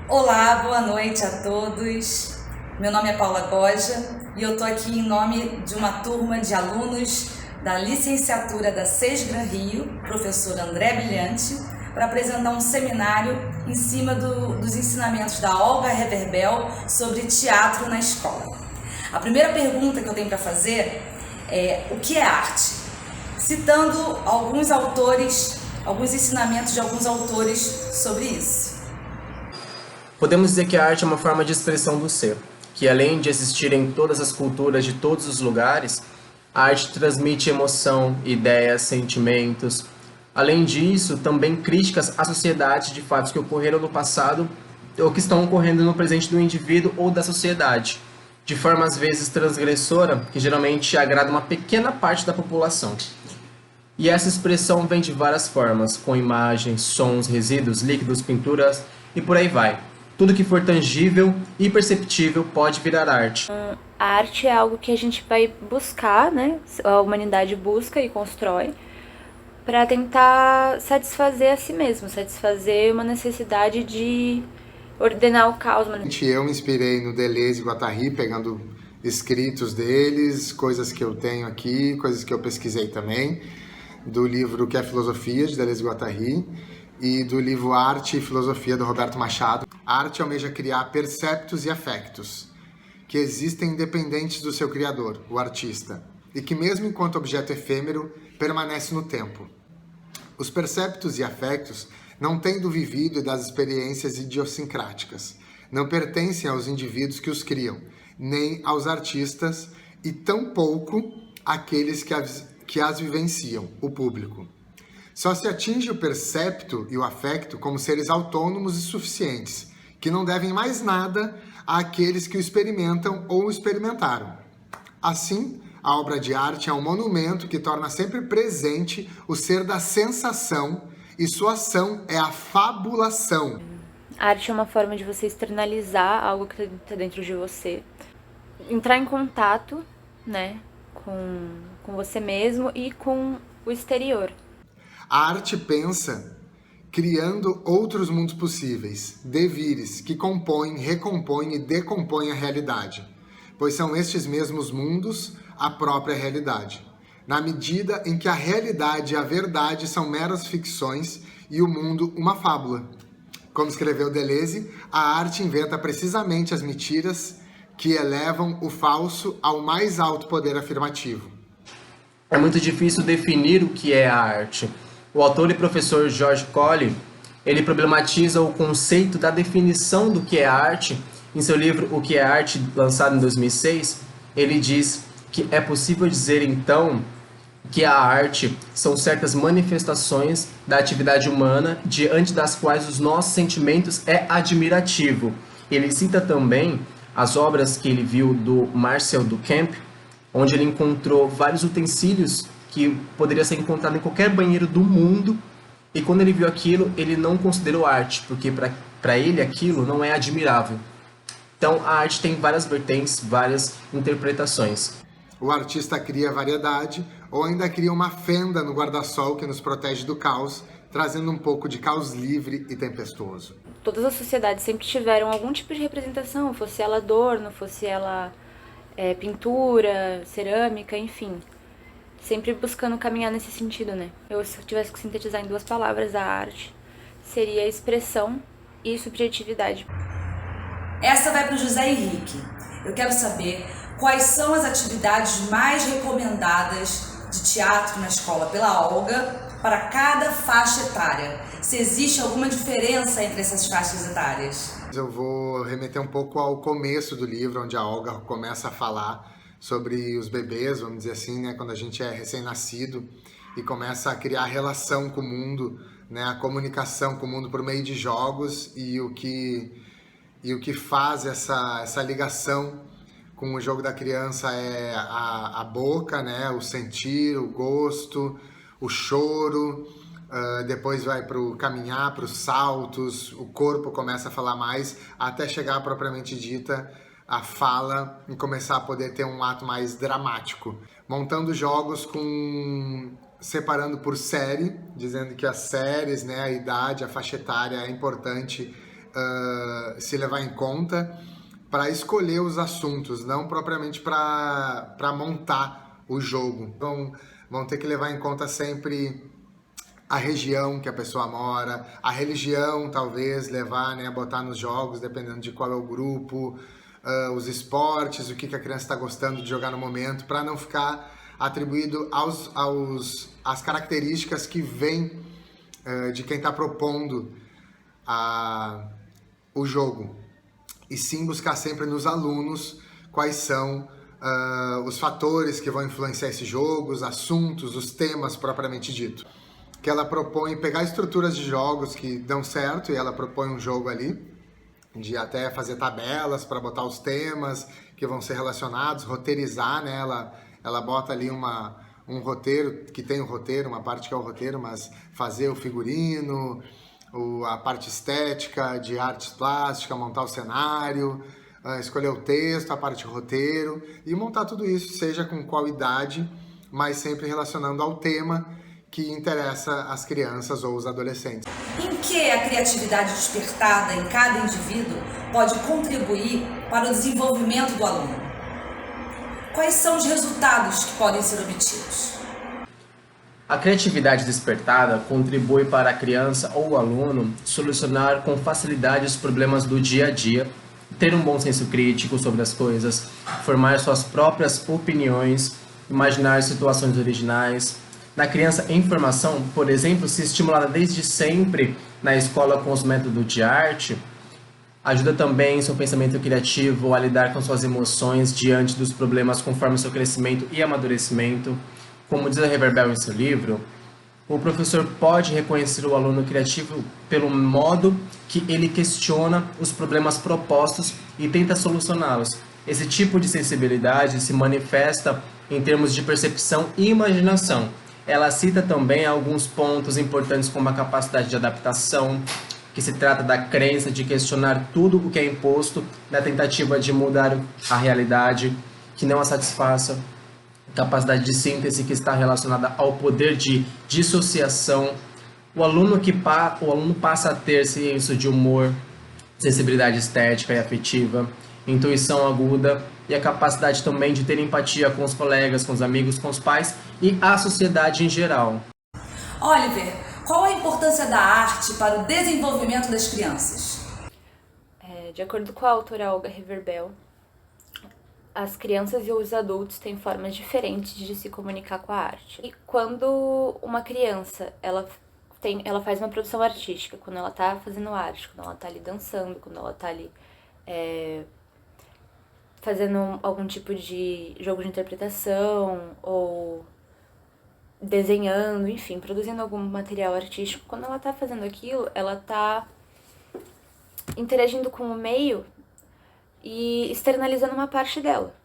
Olá, boa noite a todos. Meu nome é Paula Goja e eu estou aqui em nome de uma turma de alunos da licenciatura da SESGRAN Rio, professor André Brilhante, para apresentar um seminário em cima dos ensinamentos da Olga Reverbel sobre teatro na escola. A primeira pergunta que eu tenho para fazer é: o que é arte? Citando alguns autores, alguns ensinamentos de alguns autores sobre isso. Podemos dizer que a arte é uma forma de expressão do ser, que além de existir em todas as culturas de todos os lugares, a arte transmite emoção, ideias, sentimentos. Além disso, também críticas à sociedade de fatos que ocorreram no passado ou que estão ocorrendo no presente do indivíduo ou da sociedade, de forma às vezes transgressora, que geralmente agrada uma pequena parte da população. E essa expressão vem de várias formas, com imagens, sons, resíduos, líquidos, pinturas e por aí vai. Tudo que for tangível e perceptível pode virar arte. A arte é algo que a gente vai buscar, né? A humanidade busca e constrói para tentar satisfazer a si mesmo, satisfazer uma necessidade de ordenar o caos. Eu me inspirei no Deleuze e Guattari, pegando escritos deles, coisas que eu tenho aqui, coisas que eu pesquisei também, do livro Que é Filosofia, de Deleuze e Guattari, e do livro Arte e Filosofia, do Roberto Machado. A arte almeja criar perceptos e afectos, que existem independentes do seu criador, o artista, e que mesmo enquanto objeto efêmero, permanece no tempo. Os perceptos e afectos não têm do vivido e das experiências idiosincráticas, não pertencem aos indivíduos que os criam, nem aos artistas e tampouco àqueles que as vivenciam, o público. Só se atinge o percepto e o afecto como seres autônomos e suficientes, que não devem mais nada àqueles que o experimentam ou o experimentaram. Assim, a obra de arte é um monumento que torna sempre presente o ser da sensação e sua ação é a fabulação. A arte é uma forma de você externalizar algo que está dentro de você, entrar em contato, né, com você mesmo e com o exterior. A arte pensa criando outros mundos possíveis, devires, que compõem, recompõem e decompõem a realidade, pois são estes mesmos mundos a própria realidade, na medida em que a realidade e a verdade são meras ficções e o mundo uma fábula. Como escreveu Deleuze, a arte inventa precisamente as mentiras que elevam o falso ao mais alto poder afirmativo. É muito difícil definir o que é a arte. O autor e professor George Colli, ele problematiza o conceito da definição do que é arte. Em seu livro O que é Arte, lançado em 2006, ele diz que é possível dizer, então, que a arte são certas manifestações da atividade humana diante das quais os nossos sentimentos é admirativo. Ele cita também as obras que ele viu do Marcel Duchamp, onde ele encontrou vários utensílios que poderia ser encontrado em qualquer banheiro do mundo, e quando ele viu aquilo, ele não considerou arte, porque para ele aquilo não é admirável. Então a arte tem várias vertentes, várias interpretações. O artista cria variedade ou ainda cria uma fenda no guarda-sol que nos protege do caos, trazendo um pouco de caos livre e tempestuoso. Todas as sociedades sempre tiveram algum tipo de representação, fosse ela adorno, fosse ela pintura, cerâmica, enfim. Sempre buscando caminhar nesse sentido, né? Se eu tivesse que sintetizar em 2 palavras a arte, seria expressão e subjetividade. Essa vai para o José Henrique. Eu quero saber quais são as atividades mais recomendadas de teatro na escola pela Olga para cada faixa etária. Se existe alguma diferença entre essas faixas etárias. Eu vou remeter um pouco ao começo do livro, onde a Olga começa a falar sobre os bebês, vamos dizer assim, né, quando a gente é recém-nascido e começa a criar relação com o mundo, né, a comunicação com o mundo por meio de jogos e o que faz essa ligação com o jogo da criança é a boca, né, o sentir, o gosto, o choro, depois vai para o caminhar, para os saltos, o corpo começa a falar mais, até chegar propriamente dita a fala e começar a poder ter um ato mais dramático. Montando jogos separando por série, dizendo que as séries, né, a idade, a faixa etária é importante se levar em conta para escolher os assuntos, não propriamente para montar o jogo. Então, vão ter que levar em conta sempre a região que a pessoa mora, a religião, talvez, levar, né, botar nos jogos, dependendo de qual é o grupo, os esportes, o que a criança está gostando de jogar no momento, para não ficar atribuído às características que vêm de quem está propondo o jogo. E sim buscar sempre nos alunos quais são os fatores que vão influenciar esse jogo, os assuntos, os temas propriamente dito. Que ela propõe pegar estruturas de jogos que dão certo, e ela propõe um jogo ali, de até fazer tabelas para botar os temas que vão ser relacionados, roteirizar, né? Ela bota ali um roteiro, que tem um roteiro, uma parte que é o roteiro, mas fazer o figurino, a parte estética, de artes plásticas, montar o cenário, escolher o texto, a parte do roteiro, e montar tudo isso, seja com qual idade, mas sempre relacionando ao tema que interessa as crianças ou os adolescentes. Em que a criatividade despertada em cada indivíduo pode contribuir para o desenvolvimento do aluno? Quais são os resultados que podem ser obtidos? A criatividade despertada contribui para a criança ou o aluno solucionar com facilidade os problemas do dia a dia, ter um bom senso crítico sobre as coisas, formar suas próprias opiniões, imaginar situações originais. Na criança em formação, por exemplo, se estimulada desde sempre na escola com os métodos de arte, ajuda também seu pensamento criativo a lidar com suas emoções diante dos problemas conforme seu crescimento e amadurecimento. Como diz a Reverbel em seu livro, o professor pode reconhecer o aluno criativo pelo modo que ele questiona os problemas propostos e tenta solucioná-los. Esse tipo de sensibilidade se manifesta em termos de percepção e imaginação. Ela cita também alguns pontos importantes como a capacidade de adaptação, que se trata da crença de questionar tudo o que é imposto na tentativa de mudar a realidade que não a satisfaça, capacidade de síntese que está relacionada ao poder de dissociação. O aluno passa a ter senso de humor, sensibilidade estética e afetiva, intuição aguda e a capacidade também de ter empatia com os colegas, com os amigos, com os pais e a sociedade em geral. Oliver, qual a importância da arte para o desenvolvimento das crianças? De acordo com a autora Olga Reverbel, as crianças e os adultos têm formas diferentes de se comunicar com a arte. E quando uma criança ela faz uma produção artística, quando ela está fazendo arte, quando ela está ali dançando, quando ela está ali fazendo algum tipo de jogo de interpretação ou desenhando, enfim, produzindo algum material artístico, quando ela tá fazendo aquilo, ela tá interagindo com o meio e externalizando uma parte dela.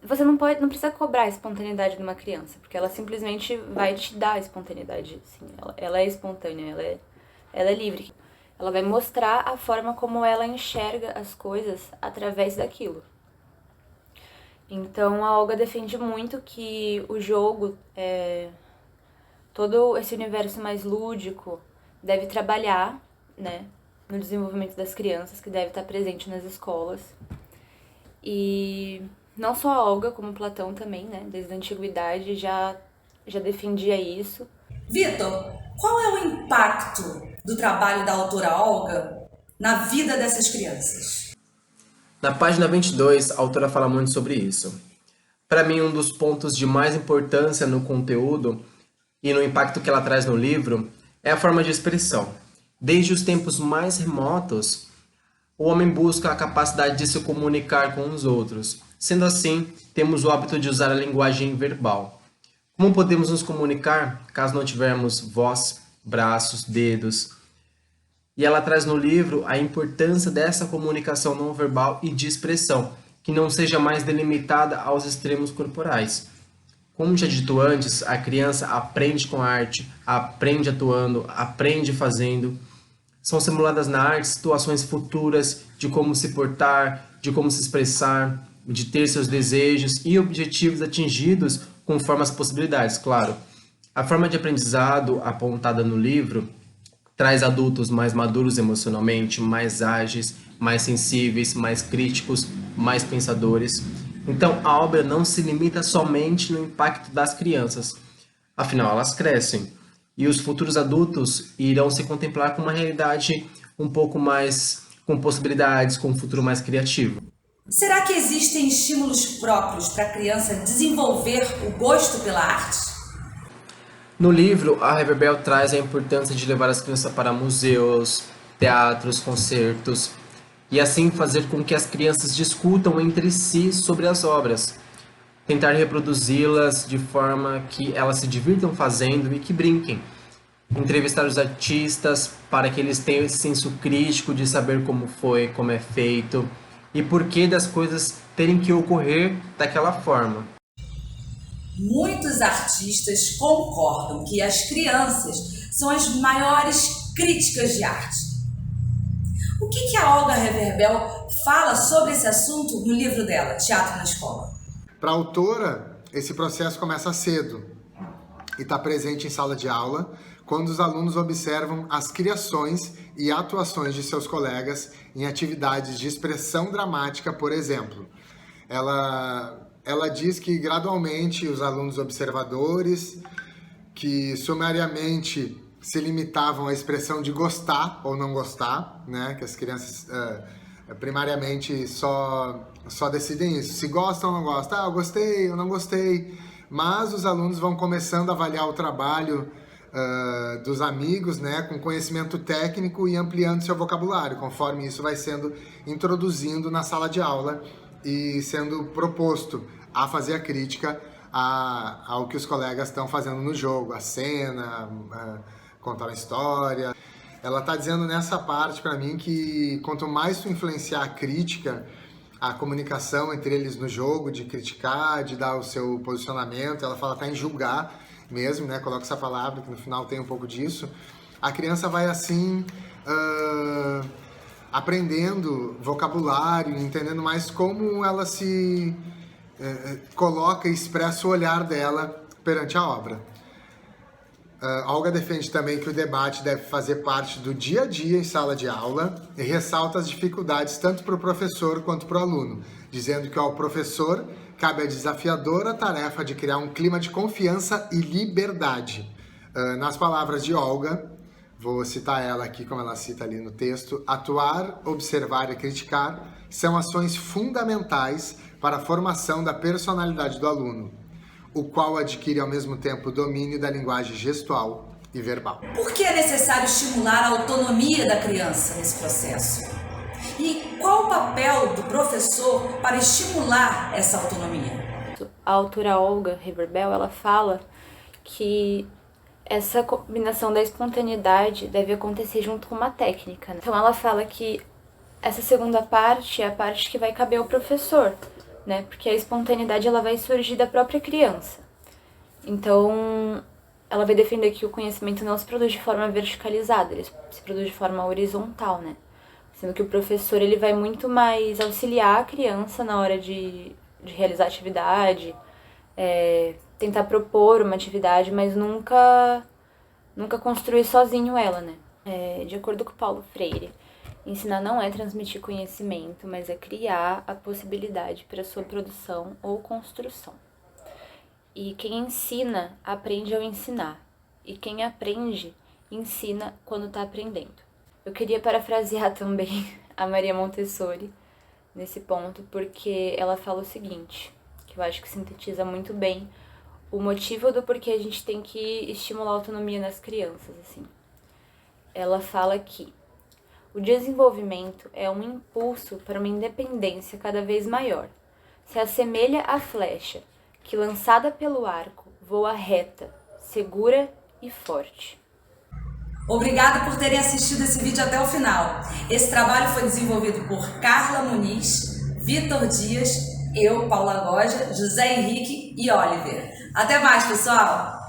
Você não precisa cobrar a espontaneidade de uma criança, porque ela simplesmente vai te dar a espontaneidade, assim, ela é espontânea, ela é livre. Ela vai mostrar a forma como ela enxerga as coisas através daquilo. Então a Olga defende muito que o jogo, todo esse universo mais lúdico, deve trabalhar, né, no desenvolvimento das crianças, que deve estar presente nas escolas. E não só a Olga, como Platão também, né, desde a antiguidade já defendia isso. Vitor, qual é o impacto do trabalho da autora Olga na vida dessas crianças? Na página 22, a autora fala muito sobre isso. Para mim, um dos pontos de mais importância no conteúdo e no impacto que ela traz no livro é a forma de expressão. Desde os tempos mais remotos, o homem busca a capacidade de se comunicar com os outros. Sendo assim, temos o hábito de usar a linguagem verbal. Como podemos nos comunicar caso não tivermos voz, braços, dedos? E ela traz no livro a importância dessa comunicação não verbal e de expressão, que não seja mais delimitada aos extremos corporais. Como já dito antes, a criança aprende com a arte, aprende atuando, aprende fazendo. São simuladas na arte situações futuras de como se portar, de como se expressar, de ter seus desejos e objetivos atingidos conforme as possibilidades, claro. A forma de aprendizado apontada no livro traz adultos mais maduros emocionalmente, mais ágeis, mais sensíveis, mais críticos, mais pensadores. Então, a obra não se limita somente no impacto das crianças, afinal, elas crescem. E os futuros adultos irão se contemplar com uma realidade um pouco mais com possibilidades, com um futuro mais criativo. Será que existem estímulos próprios para a criança desenvolver o gosto pela arte? No livro, a Reverbel traz a importância de levar as crianças para museus, teatros, concertos, e assim fazer com que as crianças discutam entre si sobre as obras. Tentar reproduzi-las de forma que elas se divirtam fazendo e que brinquem. Entrevistar os artistas para que eles tenham esse senso crítico de saber como foi, como é feito e por que das coisas terem que ocorrer daquela forma. Muitos artistas concordam que as crianças são as maiores críticas de arte. O que a Olga Reverbel fala sobre esse assunto no livro dela, Teatro na Escola? Para a autora, esse processo começa cedo e está presente em sala de aula, quando os alunos observam as criações e atuações de seus colegas em atividades de expressão dramática, por exemplo. Ela diz que gradualmente os alunos observadores, que sumariamente se limitavam à expressão de gostar ou não gostar, né? Que as crianças primariamente só decidem isso, se gostam ou não gostam, eu gostei, eu não gostei, mas os alunos vão começando a avaliar o trabalho dos amigos, né, com conhecimento técnico e ampliando seu vocabulário, conforme isso vai sendo introduzindo na sala de aula e sendo proposto a fazer a crítica ao que os colegas estão fazendo no jogo, a cena, contar uma história. Ela está dizendo nessa parte para mim que quanto mais tu influenciar a crítica, a comunicação entre eles no jogo, de criticar, de dar o seu posicionamento, ela fala até em julgar mesmo, né? Coloca essa palavra que no final tem um pouco disso. A criança vai assim aprendendo vocabulário, entendendo mais como ela se coloca e expressa o olhar dela perante a obra. Olga defende também que o debate deve fazer parte do dia a dia em sala de aula e ressalta as dificuldades tanto para o professor quanto para o aluno, dizendo que ao professor cabe a desafiadora tarefa de criar um clima de confiança e liberdade. Nas palavras de Olga, vou citar ela aqui como ela cita ali no texto, atuar, observar e criticar são ações fundamentais para a formação da personalidade do aluno, o qual adquire ao mesmo tempo o domínio da linguagem gestual e verbal. Por que é necessário estimular a autonomia da criança nesse processo? E qual o papel do professor para estimular essa autonomia? A autora Olga Reverbel, ela fala que essa combinação da espontaneidade deve acontecer junto com uma técnica, né? Então ela fala que essa segunda parte é a parte que vai caber ao professor, né? Porque a espontaneidade ela vai surgir da própria criança. Então, ela vai defender que o conhecimento não se produz de forma verticalizada, ele se produz de forma horizontal, né? Sendo que o professor ele vai muito mais auxiliar a criança na hora de realizar a atividade, tentar propor uma atividade, mas nunca construir sozinho ela, né? De acordo com Paulo Freire, ensinar não é transmitir conhecimento, mas é criar a possibilidade para sua produção ou construção. E quem ensina, aprende ao ensinar. E quem aprende, ensina quando está aprendendo. Eu queria parafrasear também a Maria Montessori nesse ponto, porque ela fala o seguinte, que eu acho que sintetiza muito bem o motivo do porquê a gente tem que estimular a autonomia nas crianças, assim. Ela fala que o desenvolvimento é um impulso para uma independência cada vez maior. Se assemelha à flecha, que lançada pelo arco, voa reta, segura e forte. Obrigada por terem assistido esse vídeo até o final. Esse trabalho foi desenvolvido por Carla Muniz, Vitor Dias, eu, Paula Goja, José Henrique e Oliver. Até mais, pessoal!